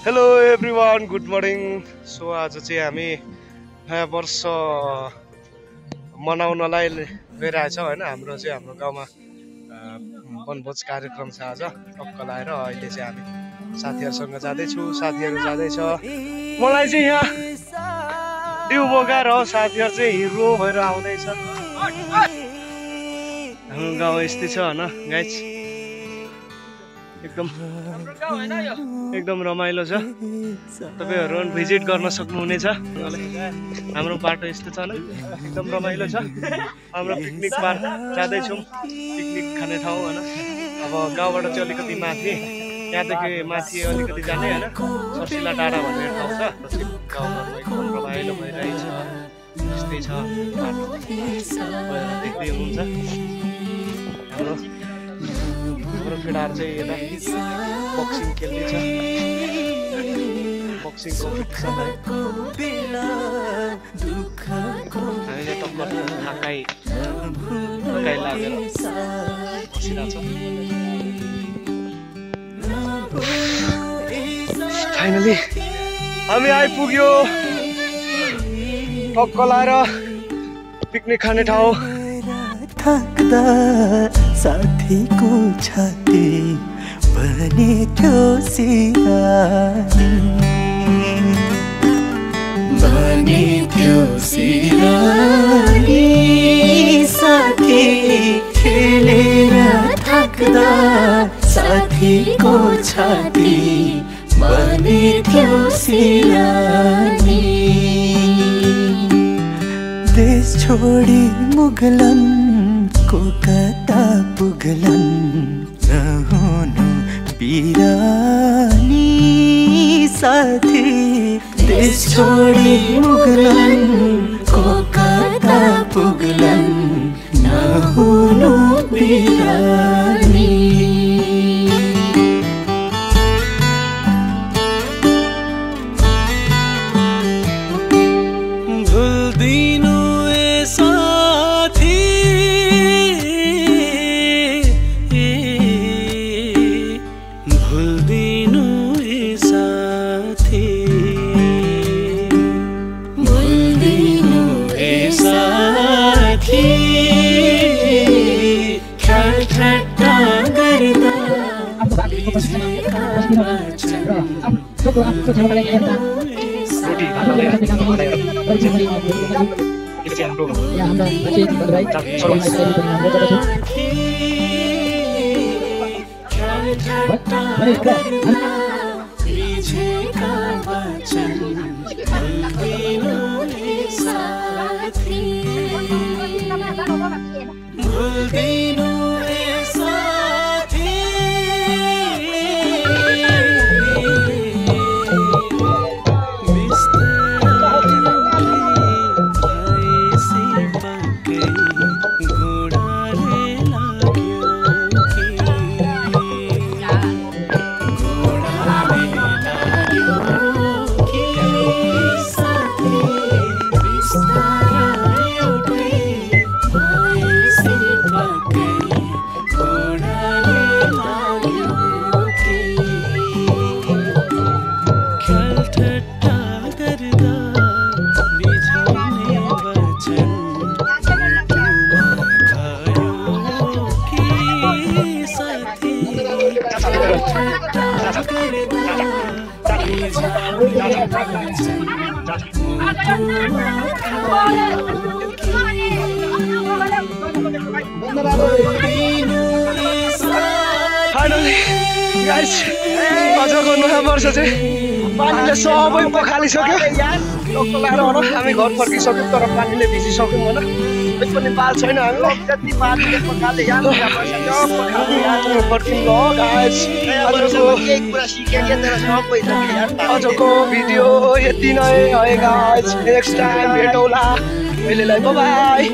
Hello everyone, good morning. So आज चाहिँ हामी नयाँ वर्ष मनाउनलाई गइरहेछौँ होइन। हाम्रो गाउँमा वनभोज कार्यक्रम छ आज टक्क लाएर। अहिले चाहिँ हामी साथीहरूसँग जाँदैछु, साथीहरू जाँदैछ। मलाई चाहिँ यहाँ डिउ बोकाएर हो, साथीहरू चाहिँ हिरो भएर आउँदैछ। हाम्रो गाउँ यस्तै छ होइन गाइज, एकदम रमाइलो छ। तपाईहरु भिजिट गर्न सक्नुहुनेछ। हाम्रो बाटो यस्तो छ न, एकदम रमाइलो छ। हाम्रो पिकनिक पार्क जाँदैछौँ, पिकनिक खाने ठाउँ होइन। अब गाउँबाट चाहिँ अलिकति माथि, यहाँदेखि माथि अलिकति जाने होइन, सर्सिला डाँडा भन्ने ठाउँ छ। गाउँमा एकदम रमाइलो भइरहेछ, यस्तै छ बाटो, देख्दै हुनुहुन्छ। हाम्रो केटाहरू चाहिँ यता बक्सिङ खेल्दैछ, बक्सिङ कम्पिटिसन। हामीले टक्कर थाकाइ लागेर बसिरहेछौँ। फाइनली हामी आइपुग्यो टक्क लाएर पिकनिक खाने ठाउँ। थाक्दा साथीको छाती बने थियो सिरानी, बने थियो सिरानी। साथी खेलेर थाक्दा साथीको छाती बने थियो सिरानी। देश छोडी मुगलन को कता पुगलन नहुनु बिरानी। साथी देश छोडी मुगलन को कता पुगलन नहुनु बिरानी। फाइनली गाइस, आजको नयाँ वर्ष चाहिँ पानीले सबै पखालिसक्यो। हामी घर फर्किसक्यौँ, तर पानीले भिजिसक्यौँ होइन। एक पनि पाल छैन हामीलाई, जति पानीले पखाले फर्किनु हो गाइस। आजको भिडियो यति नै है गाइस। नेक्स्ट टाइम भेटौँला, अहिलेलाई बाइ बाइ।